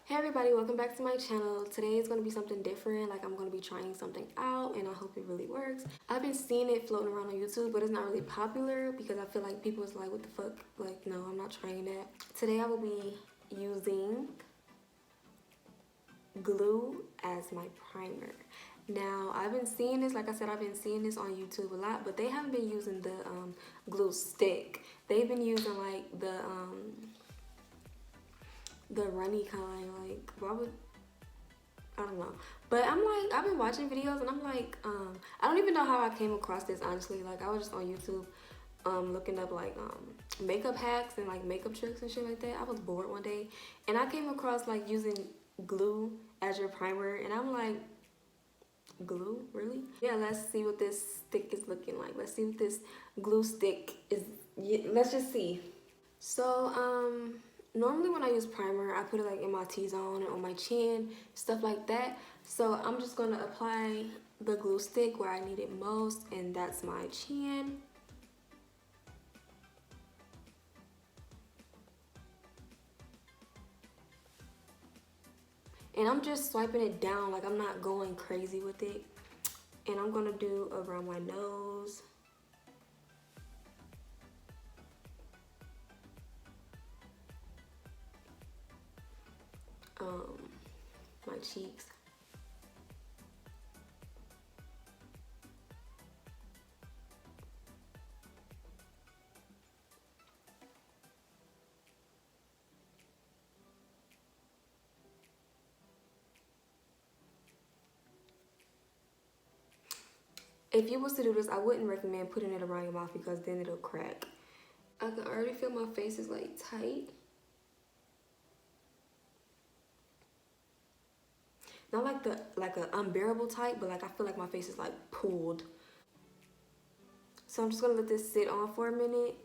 Hey everybody, welcome back to my channel. Today is going to be something different. Like I'm going to be trying something out and I hope it really works. I've been seeing it floating around on YouTube, but it's not really popular because I feel like people is like, what the fuck? Like, no, I'm not trying that. Today I will be using glue as my primer. Now, I've been seeing this, like I said, I've been seeing this on YouTube a lot, but they haven't been using the glue stick. They've been using like the runny kind. Like, why would, I don't know. But I'm like, I've been watching videos and I'm like, I don't even know how I came across this, honestly. Like, I was just on YouTube looking up like makeup hacks and like makeup tricks and shit like that. I was bored one day and I came across like using glue as your primer and I'm like, glue, really? Yeah, let's see what this stick is looking like. Let's see what this glue stick is. Yeah, let's just see. So normally when I use primer, I put it like in my T-zone and on my chin, stuff like that. So I'm just gonna apply the glue stick where I need it most, and that's my chin. And I'm just swiping it down, like I'm not going crazy with it. And I'm gonna do around my nose. My cheeks. If you was to do this, I wouldn't recommend putting it around your mouth because then it'll crack. I can already feel my face is like tight. Not like a unbearable tight, but like I feel like my face is like pulled. So I'm just gonna let this sit on for a minute.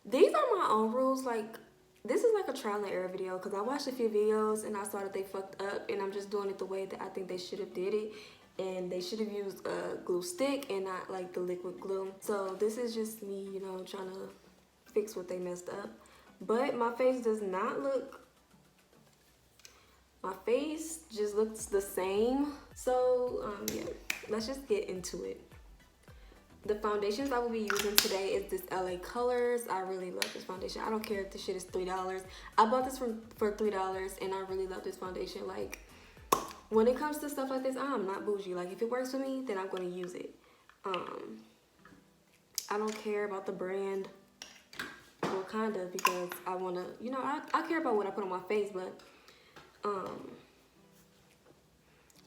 These are my own rules. Like, this is like a trial and error video because I watched a few videos and I saw that they fucked up, and I'm just doing it the way that I think they should have did it. And they should have used a glue stick and not like the liquid glue. So this is just me, you know, trying to fix what they messed up. But my face does not look, my face just looks the same. So yeah, let's just get into it. The foundations I will be using today is this LA Colors. I really love this foundation. I don't care if this shit is $3. I bought this for $3 and I really love this foundation. Like, when it comes to stuff like this, I'm not bougie. Like, if it works for me, then I'm going to use it. I don't care about the brand. Well, kind of, because I want to, you know, I care about what I put on my face, but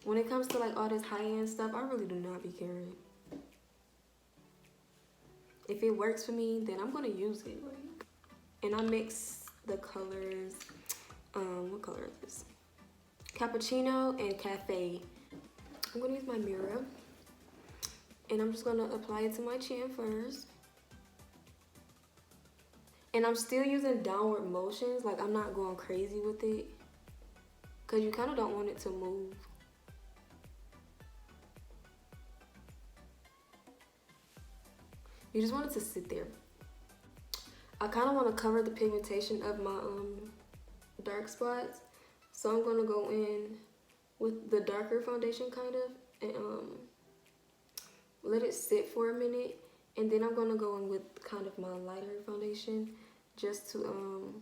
when it comes to like all this high-end stuff, I really do not be caring. If it works for me, then I'm gonna use it. Like, and I mix the colors. What color is this? Cappuccino and Cafe. I'm gonna use my mirror, and I'm just gonna apply it to my chin first. And I'm still using downward motions. Like, I'm not going crazy with it, cause you kind of don't want it to move. You just want it to sit there. I kind of want to cover the pigmentation of my dark spots. So I'm going to go in with the darker foundation kind of and let it sit for a minute. And then I'm going to go in with kind of my lighter foundation just to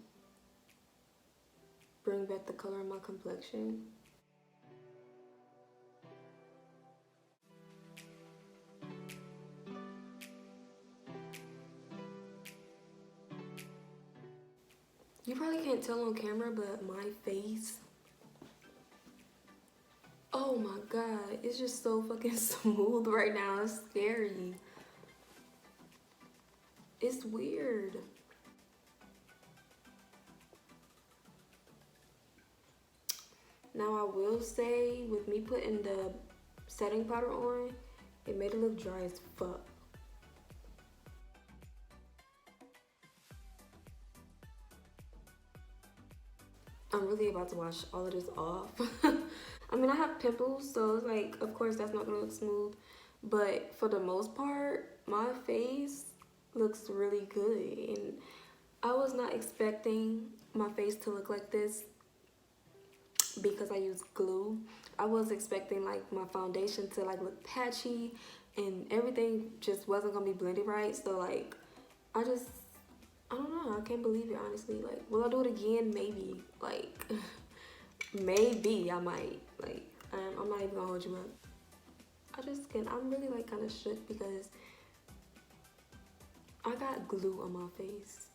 bring back the color of my complexion. You probably can't tell on camera, but my face, oh my god, it's just so fucking smooth right now. It's scary. It's weird. Now I will say, with me putting the setting powder on, it made it look dry as fuck. I'm really about to wash all of this off. I mean, I have pimples, so it's like, of course that's not gonna look smooth. But for the most part, my face looks really good. And I was not expecting my face to look like this. because I use glue. I was expecting like my foundation to like look patchy and everything just wasn't gonna be blended right. So like I don't know, I can't believe it honestly. Like, will I do it again? Maybe. Like maybe I might. Like I'm not even gonna hold you up. I'm really like kind of shook because I got glue on my face.